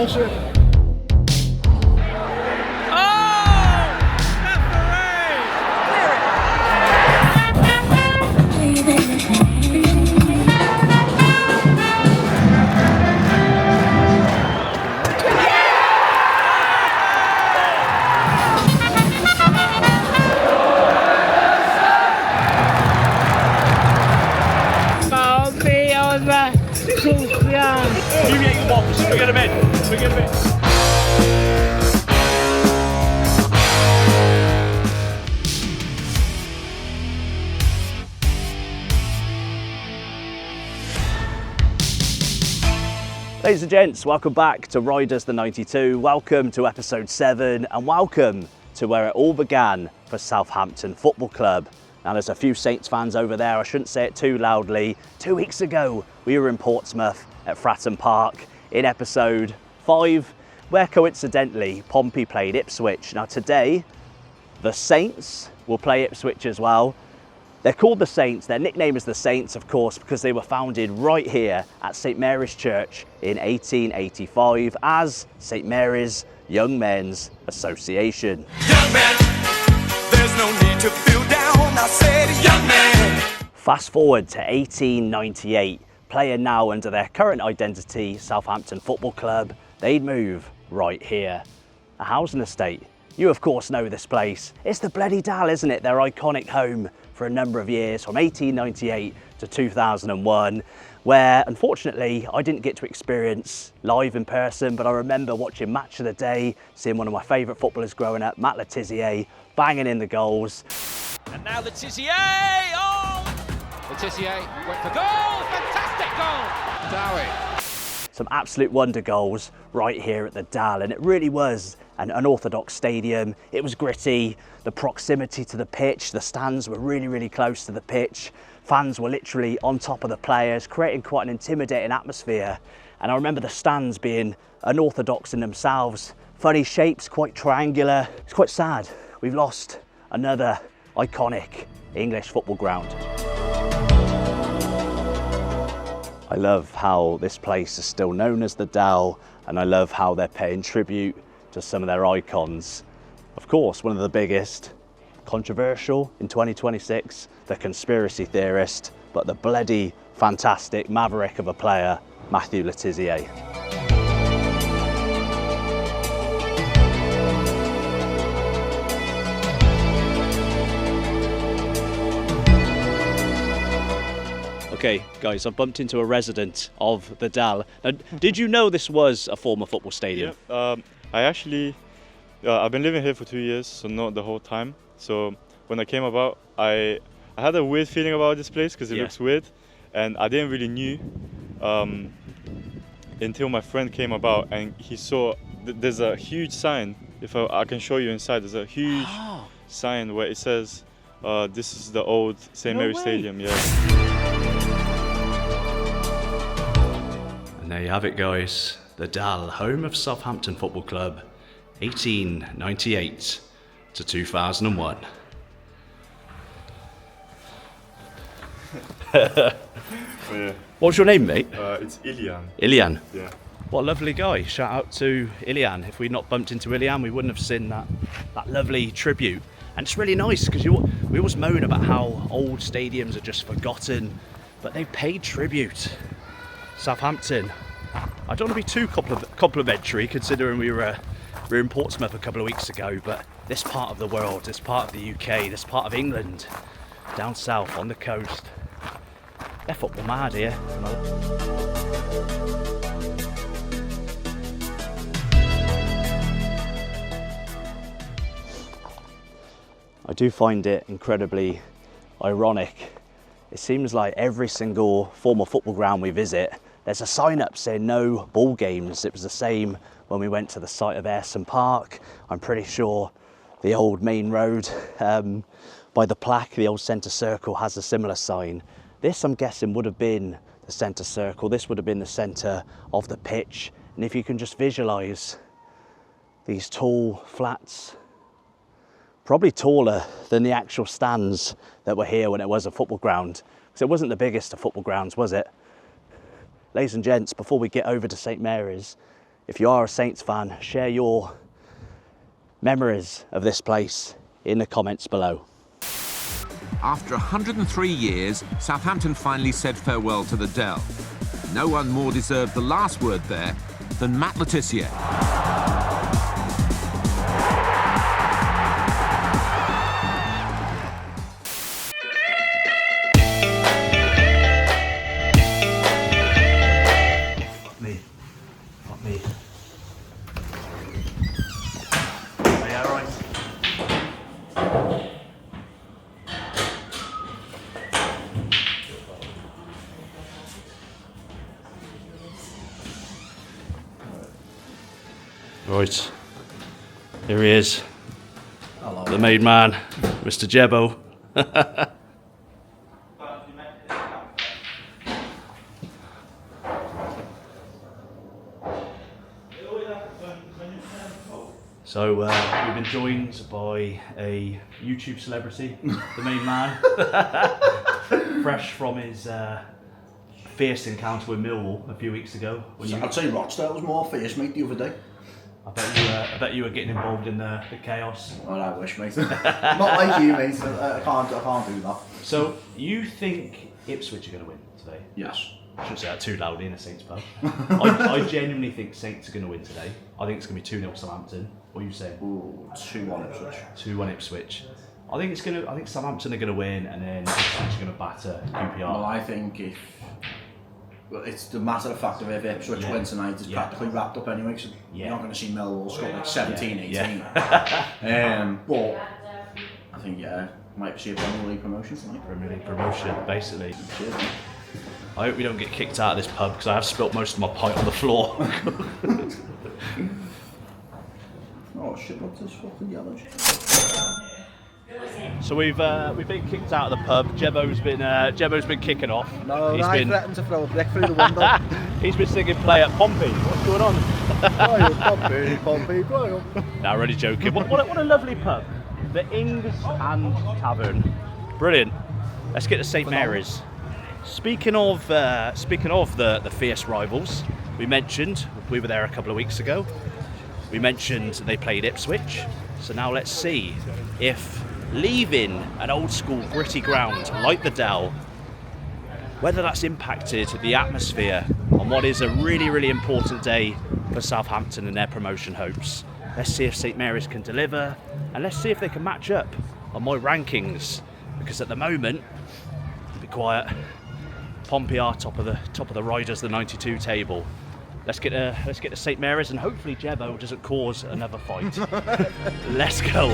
Championship. Ladies and gents, welcome back to Riders the 92. Welcome to episode 7 and welcome to where it all began for Southampton Football Club. Now there's a few Saints fans over there, I shouldn't say it too loudly. 2 weeks ago we were in Portsmouth at Fratton Park in episode 5 where coincidentally Pompey played Ipswich. Now today the Saints will play Ipswich as well. They're called the Saints, their nickname is the Saints of course because they were founded right here at St Mary's Church in 1885 as St Mary's Young Men's Association. Young man, there's no need to feel down, I said young man. Fast forward to 1898, playing now under their current identity, Southampton Football Club, they'd move right here. A housing estate. You of course know this place. It's the bloody Dell, isn't it? Their iconic home for a number of years, from 1898 to 2001, where unfortunately I didn't get to experience live in person, but I remember watching Match of the Day, seeing one of my favourite footballers growing up, Matt Le Tissier, banging in the goals. And now Le Tissier, oh! Le Tissier went for goal, fantastic goal! Dowie. Some absolute wonder goals right here at the Dell, and it really was an unorthodox stadium. It was gritty, the proximity to the pitch, the stands were really close to the pitch. Fans were literally on top of the players, creating quite an intimidating atmosphere. And I remember the stands being unorthodox in themselves, funny shapes, quite triangular. It's quite sad. We've lost another iconic English football ground. I love how this place is still known as the Dell, and I love how they're paying tribute to some of their icons. Of course, one of the biggest, controversial in 2026, the conspiracy theorist, but the bloody fantastic maverick of a player, Matthew Le Tissier. Okay, guys, I've bumped into a resident of the Dell. Now, did you know this was a former football stadium? Yeah, I've been living here for 2 years, so not the whole time. So when I came about, I had a weird feeling about this place because it looks weird, and I didn't really knew until my friend came about and he saw there's a huge sign. If I can show you inside, there's a huge sign where it says this is the old St Mary's Stadium. Yeah. And there you have it, guys. The Dell, home of Southampton Football Club, 1898 to 2001. Yeah. What's your name, mate? It's Ilian. Ilian. Yeah. What a lovely guy. Shout out to Ilian. If we'd not bumped into Ilian, we wouldn't have seen that lovely tribute. And it's really nice because we always moan about how old stadiums are just forgotten, but they've paid tribute. Southampton. I don't want to be too complimentary considering we were in Portsmouth a couple of weeks ago, but this part of the world, this part of the UK, this part of England, down south on the coast, they're football mad here. I do find it incredibly ironic. It seems like every single former football ground we visit, there's a sign up saying no ball games. It was the same when we went to the site of Ayresome Park. I'm pretty sure the old main road by the plaque, the old centre circle, has a similar sign. This, I'm guessing, would have been the centre circle. This would have been the centre of the pitch. And if you can just visualise these tall flats, probably taller than the actual stands that were here when it was a football ground. Because it wasn't the biggest of football grounds, was it? Ladies and gents, before we get over to St Mary's, If you are a Saints fan, share your memories of this place in the comments below. After 103 years, Southampton finally said farewell to the Dell. No one more deserved the last word there than Matt Le Tissier. Fuck me. Oh, yeah, right. Right, here he is. Hello. The main man, Mr. Jebbo. So we've been joined by a YouTube celebrity, the main man, fresh from his fierce encounter with Millwall a few weeks ago. I'd say Rochdale was more fierce, mate, the other day. I bet you were getting involved in the chaos. Well, I wish, mate. Not like you, mate. I can't do that. So you think Ipswich are going to win today? Yes. I shouldn't say that too loudly in a Saints pub. I genuinely think Saints are going to win today. I think it's going to be 2-0 Southampton. What are you saying? Ooh, 2-1 Ipswich. 2-1 Ipswich. I think Southampton are going to win, and then Ipswich are going to batter QPR. Well, I think it's the matter of fact of if Ipswich win tonight is practically wrapped up anyway, so you're not going to see Millwall score like 17-18. But I think, might see a Premier League promotion tonight. Premier League promotion, basically. Cheers, mate. I hope we don't get kicked out of this pub because I have spilt most of my pint on the floor. Oh shit, what's this fucking yellow shit? So we've been kicked out of the pub. Jebbo's been kicking off. No, I threatened to throw a brick through the window. He's been singing "Play at Pompey." What's going on? Pompey, play up. No, really joking. What a lovely pub, the Ings and Tavern. Brilliant. Let's get to St Mary's. Speaking of the fierce rivals, we were there a couple of weeks ago. We mentioned they played Ipswich. So now let's see if leaving an old school gritty ground like the Dell, whether that's impacted the atmosphere on what is a really, really important day for Southampton and their promotion hopes. Let's see if St Mary's can deliver, and let's see if they can match up on my rankings, because at the moment, be quiet, Pompey are top of the Riders the 92 table. Let's get to St Mary's, and hopefully Jebbo doesn't cause another fight. Let's go.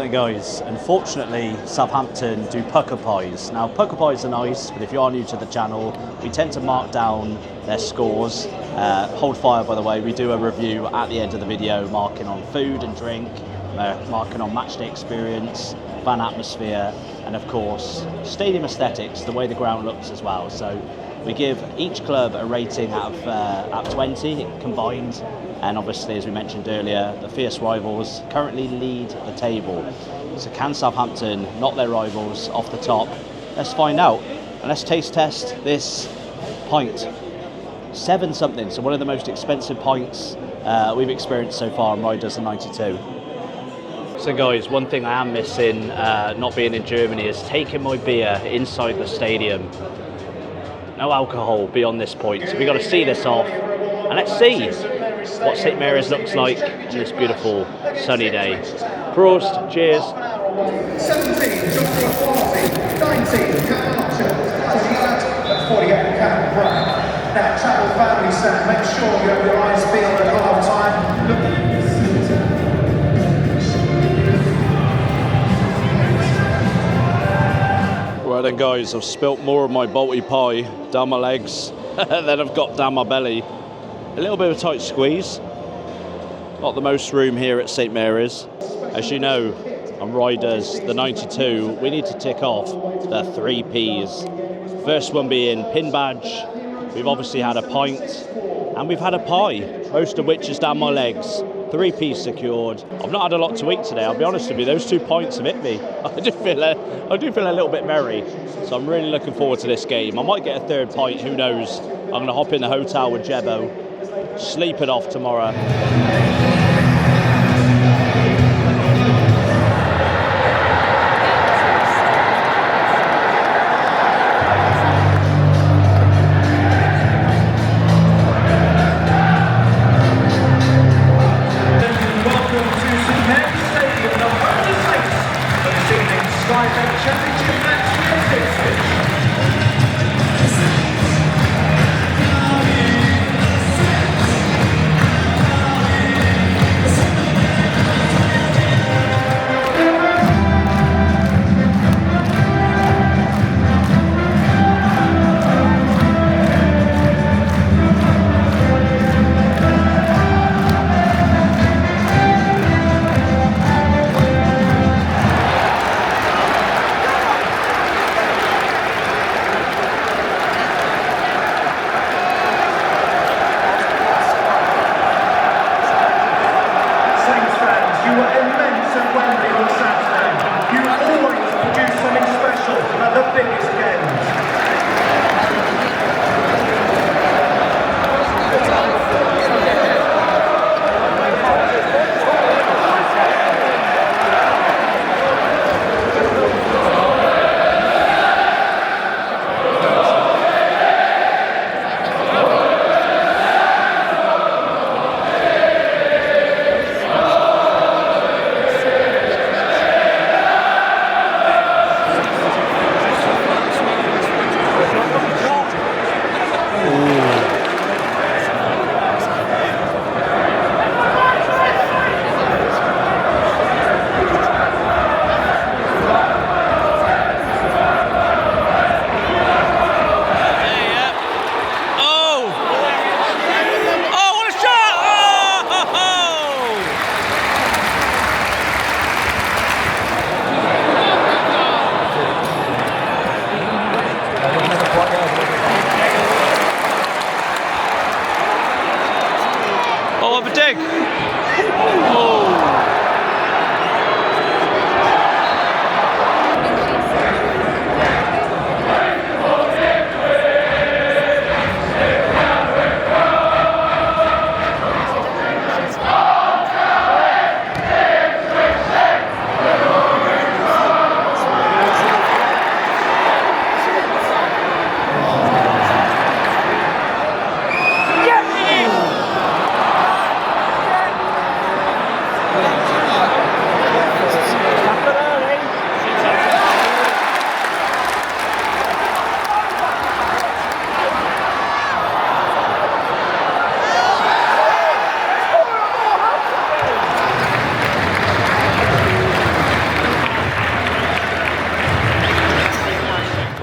Right guys, unfortunately Southampton do pucker pies. Now pucker pies are nice, but if you are new to the channel, we tend to mark down their scores. Hold fire by the way, we do a review at the end of the video marking on food and drink, marking on matchday experience, fan atmosphere, and of course stadium aesthetics, the way the ground looks as well. So we give each club a rating out of 20 combined, and obviously as we mentioned earlier, the fierce rivals currently lead the table. So can Southampton knock their rivals off the top? Let's find out, and let's taste test this pint. 7 something, so one of the most expensive pints we've experienced so far on Riders the 92. So guys, one thing I am missing not being in Germany is taking my beer inside the stadium. No alcohol beyond this point, so we've got to see this off, and let's see what St Mary's looks like on this beautiful sunny day. Prost, cheers. 17, Joshua Farsi, 19, Cameron Archer, 28, 48, Cameron Brown. Now, travel family stand, make sure you have your eyes peeled at half time. Right then guys, I've spilt more of my balti pie down my legs than I've got down my belly. A little bit of a tight squeeze. Not the most room here at St Mary's. As you know, on Riders the 92, we need to tick off the 3 Ps. First one being pin badge. We've obviously had a pint, and we've had a pie, most of which is down my legs. 3 Ps secured. I've not had a lot to eat today, I'll be honest with you. Those 2 pints have hit me. I do feel a little bit merry. So I'm really looking forward to this game. I might get a 3rd pint, who knows. I'm going to hop in the hotel with Jebbo, sleep it off tomorrow. EFL Championship match with Ipswich.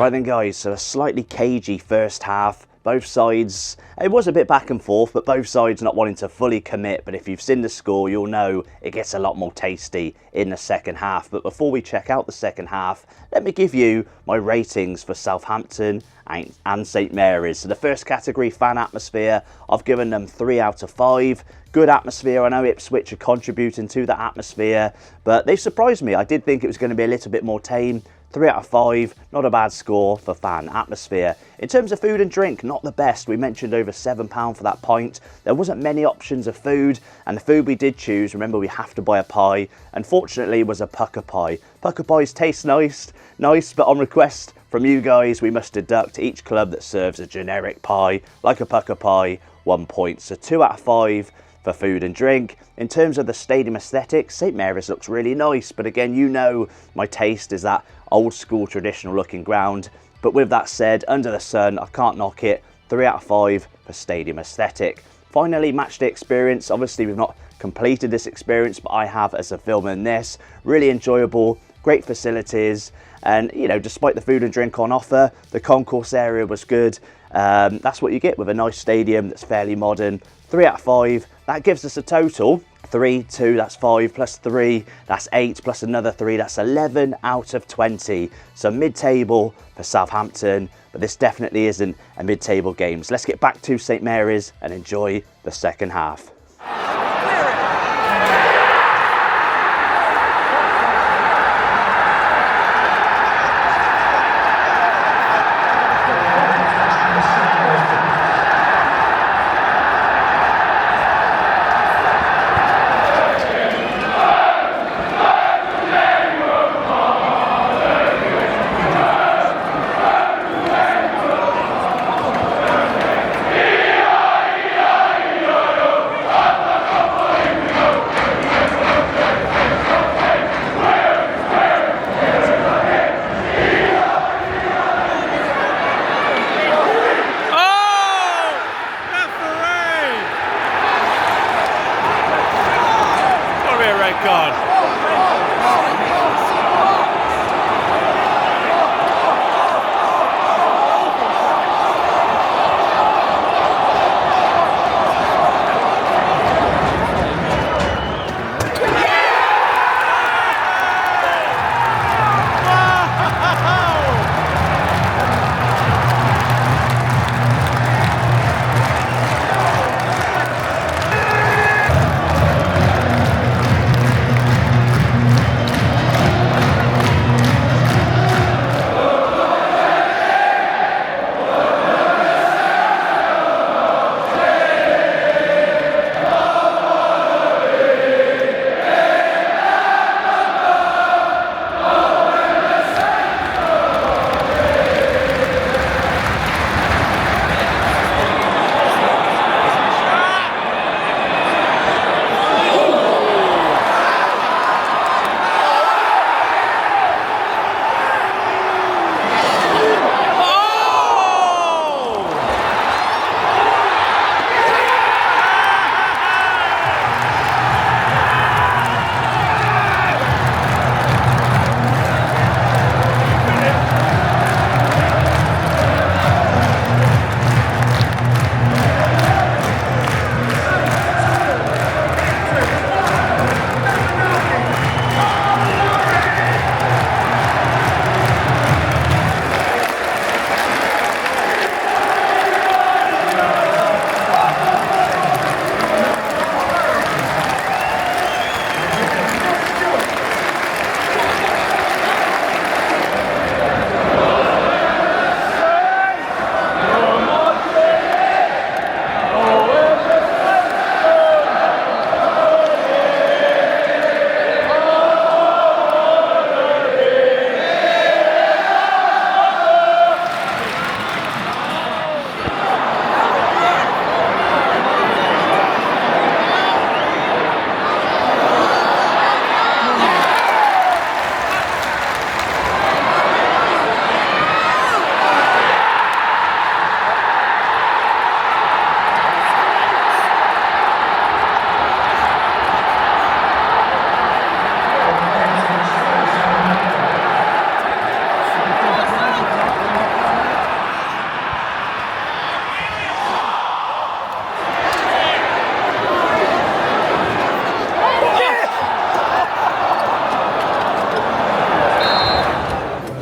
Right then guys, so a slightly cagey first half. Both sides, it was a bit back and forth, but both sides not wanting to fully commit. But if you've seen the score, you'll know it gets a lot more tasty in the second half. But before we check out the second half, let me give you my ratings for Southampton and St Mary's. So the first category, fan atmosphere, I've given them 3 out of 5. Good atmosphere. I know Ipswich are contributing to that atmosphere, but they've surprised me. I did think it was going to be a little bit more tame. 3 out of 5, not a bad score for fan atmosphere. In terms of food and drink, not the best. We mentioned over £7 for that pint. There wasn't many options of food, and the food we did choose, remember we have to buy a pie, unfortunately was a pucker pie. Pucker pies taste nice, but on request from you guys, we must deduct each club that serves a generic pie, like a pucker pie, 1 point. So 2 out of 5 for food and drink. In terms of the stadium aesthetics, St Mary's looks really nice, but again, you know my taste is that old school traditional looking ground. But with that said, under the sun, I can't knock it. 3 out of 5 for stadium aesthetic. Finally, matchday experience. Obviously we've not completed this experience, but I have as a filmer in this. Really enjoyable, great facilities, and you know, despite the food and drink on offer, the concourse area was good. That's what you get with a nice stadium that's fairly modern. 3 out of 5. That gives us a total 3, 2, that's 5, plus 3, that's 8, plus another 3, that's 11 out of 20. So mid-table for Southampton, but this definitely isn't a mid-table game. So let's get back to St Mary's and enjoy the second half.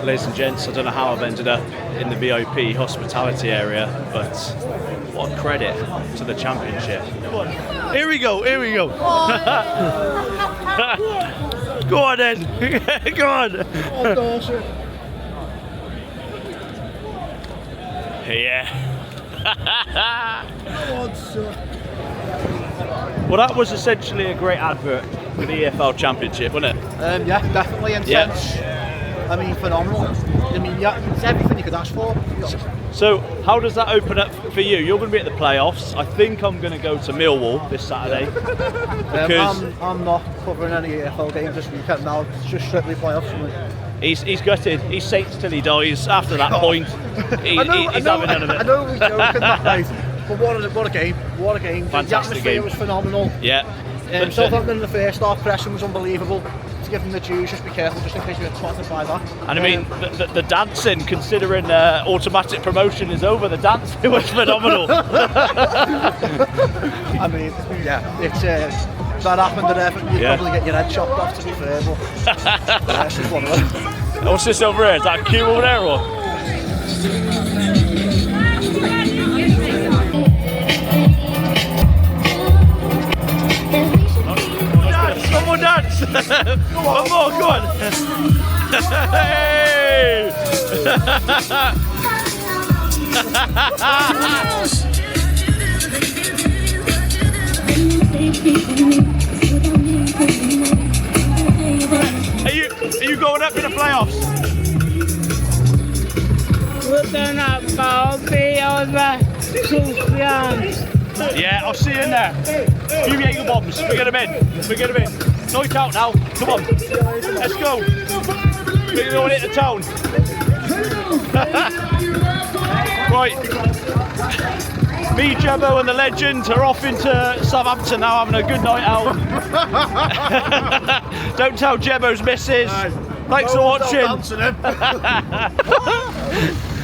Ladies and gents, I don't know how I've ended up in the VIP hospitality area, but what credit to the Championship. Here we go, here we go. Go on then, go on. Yeah. Well, that was essentially a great advert for the EFL Championship, wasn't it? Yeah, definitely intense. I mean, phenomenal. I mean, yeah, it's everything you could ask for. So, how does that open up for you? You're going to be at the playoffs. I think I'm going to go to Millwall this Saturday. Because I'm not covering any EFL games this weekend now. It's just strictly playoffs for me. He's gutted. He's Saints till he dies. After that point, he's having none of it. I know we're joking that night, but what a game! What a game! Fantastic the atmosphere game. was phenomenal. Yeah. Southampton in the first half, pressing was unbelievable. To give them the dues, just be careful, just in case you get spotted by that. And I mean, the dancing, considering automatic promotion is over, the dancing was phenomenal. I mean, yeah, it's that happened and everything. You'd probably get your head chopped off, to be fair, but it's just one of them. What's this over here? Is that a queue over there or? One more dance! One more, go on! Hey! Are you going up in the playoffs? Yeah, I'll see you in there. Few Jaeger bombs, we get them in. Night out now, come on. Let's go. We're going into town. Right. Me, Jebbo and the legend are off into Southampton now, having a good night out. Don't tell Jebbo's missus. Thanks for watching.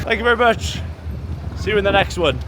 Thank you very much. See you in the next one.